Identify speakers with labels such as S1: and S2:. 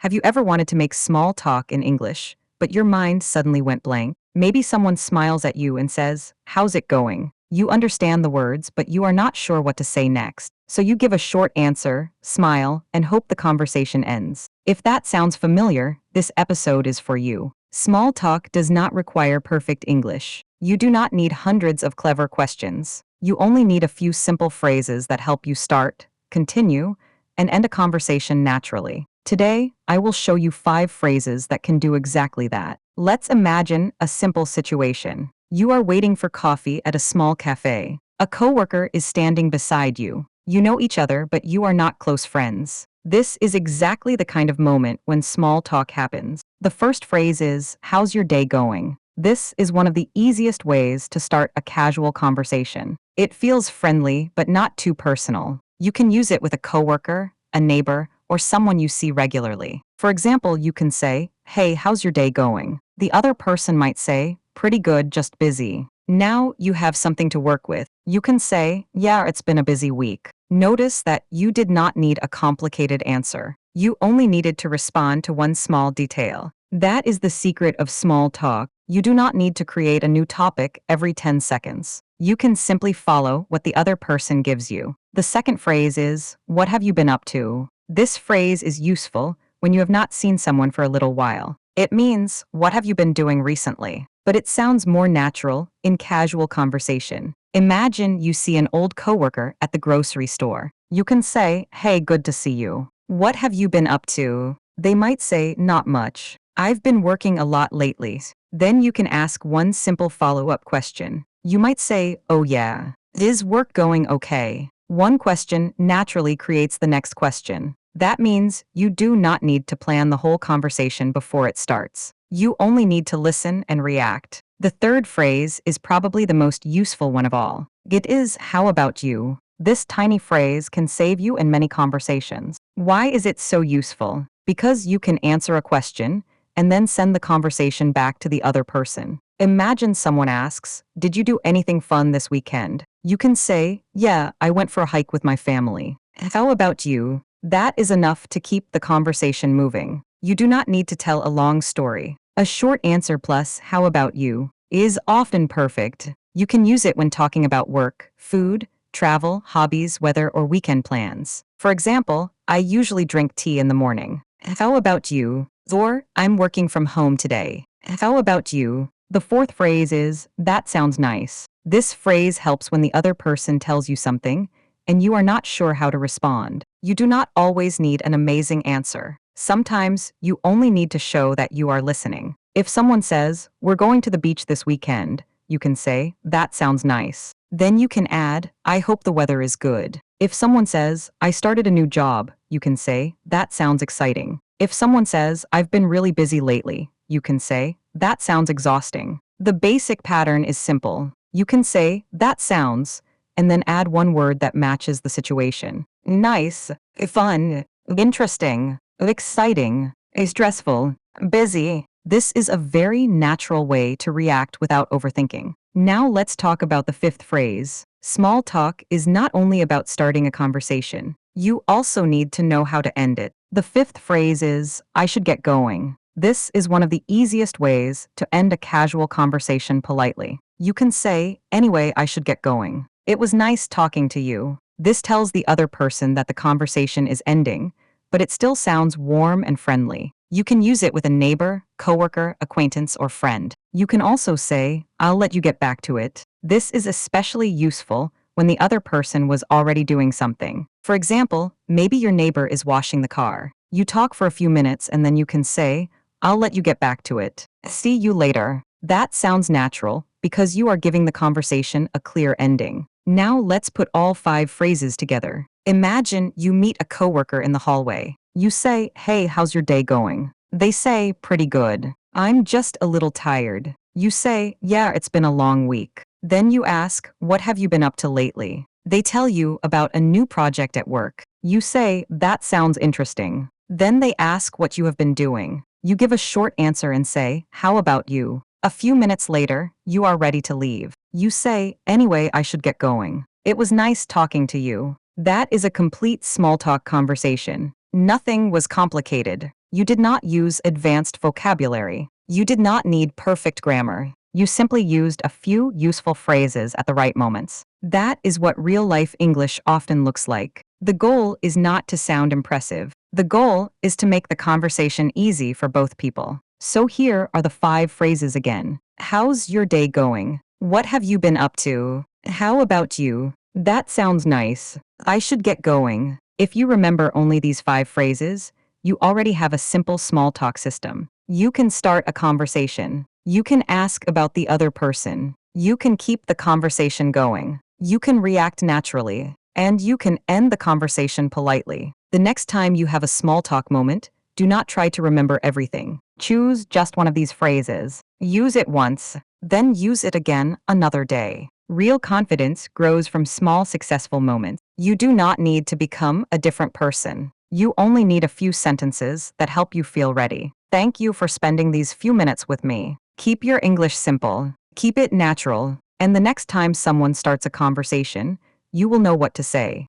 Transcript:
S1: Have you ever wanted to make small talk in English, but your mind suddenly went blank? Maybe someone smiles at you and says, "How's it going?" You understand the words, but you are not sure what to say next. So you give a short answer, smile, and hope the conversation ends. If that sounds familiar, this episode is for you. Small talk does not require perfect English. You do not need hundreds of clever questions. You only need a few simple phrases that help you start, continue, and end a conversation naturally. Today, I will show you 5 phrases that can do exactly that. Let's imagine a simple situation. You are waiting for coffee at a small cafe. A coworker is standing beside you. You know each other, but you are not close friends. This is exactly the kind of moment when small talk happens. The first phrase is, "How's your day going?" This is one of the easiest ways to start a casual conversation. It feels friendly, but not too personal. You can use it with a coworker, a neighbor, or someone you see regularly. For example, you can say, "Hey, how's your day going?" The other person might say, "Pretty good, just busy." Now you have something to work with. You can say, "Yeah, it's been a busy week." Notice that you did not need a complicated answer. You only needed to respond to one small detail. That is the secret of small talk. You do not need to create a new topic every 10 seconds. You can simply follow what the other person gives you. The second phrase is, "What have you been up to?" This phrase is useful when you have not seen someone for a little while. It means, "What have you been doing recently?" But it sounds more natural in casual conversation. Imagine you see an old coworker at the grocery store. You can say, "Hey, good to see you. What have you been up to?" They might say, "Not much. I've been working a lot lately." Then you can ask one simple follow-up question. You might say, "Oh yeah, is work going okay?" One question naturally creates the next question. That means you do not need to plan the whole conversation before it starts. You only need to listen and react. The third phrase is probably the most useful one of all. It is, "How about you?" This tiny phrase can save you in many conversations. Why is it so useful? Because you can answer a question and then send the conversation back to the other person. Imagine someone asks, "Did you do anything fun this weekend?" You can say, "Yeah, I went for a hike with my family." "How about you?" That is enough to keep the conversation moving. You do not need to tell a long story. A short answer plus, "How about you?" is often perfect. You can use it when talking about work, food, travel, hobbies, weather, or weekend plans. For example, "I usually drink tea in the morning." "How about you?" Or, "I'm working from home today." "How about you?" The fourth phrase is, "That sounds nice." This phrase helps when the other person tells you something and you are not sure how to respond. You do not always need an amazing answer. Sometimes you only need to show that you are listening. If someone says, "We're going to the beach this weekend," you can say, "That sounds nice." Then you can add, "I hope the weather is good." If someone says, "I started a new job," you can say, "That sounds exciting." If someone says, "I've been really busy lately," you can say, "That sounds exhausting." The basic pattern is simple. You can say, "That sounds," and then add one word that matches the situation. Nice, fun, interesting, exciting, stressful, busy. This is a very natural way to react without overthinking. Now let's talk about the fifth phrase. Small talk is not only about starting a conversation. You also need to know how to end it. The fifth phrase is, "I should get going." This is one of the easiest ways to end a casual conversation politely. You can say, "Anyway, I should get going. It was nice talking to you." This tells the other person that the conversation is ending, but it still sounds warm and friendly. You can use it with a neighbor, coworker, acquaintance, or friend. You can also say, "I'll let you get back to it." This is especially useful when the other person was already doing something. For example, maybe your neighbor is washing the car. You talk for a few minutes and then you can say, "I'll let you get back to it. See you later." That sounds natural because you are giving the conversation a clear ending. Now let's put all 5 phrases together. Imagine you meet a coworker in the hallway. You say, "Hey, how's your day going?" They say, "Pretty good. I'm just a little tired." You say, "Yeah, it's been a long week." Then you ask, "What have you been up to lately?" They tell you about a new project at work. You say, "That sounds interesting." Then they ask what you have been doing. You give a short answer and say, "How about you?" A few minutes later, you are ready to leave. You say, "Anyway, I should get going. It was nice talking to you." That is a complete small talk conversation. Nothing was complicated. You did not use advanced vocabulary. You did not need perfect grammar. You simply used a few useful phrases at the right moments. That is what real-life English often looks like. The goal is not to sound impressive. The goal is to make the conversation easy for both people. So here are the 5 phrases again. How's your day going? What have you been up to? How about you? That sounds nice. I should get going. If you remember only these 5 phrases, you already have a simple small talk system. You can start a conversation. You can ask about the other person. You can keep the conversation going. You can react naturally. And you can end the conversation politely. The next time you have a small talk moment, do not try to remember everything. Choose just one of these phrases. Use it once, then use it again another day. Real confidence grows from small successful moments. You do not need to become a different person. You only need a few sentences that help you feel ready. Thank you for spending these few minutes with me. Keep your English simple. Keep it natural. And the next time someone starts a conversation, you will know what to say.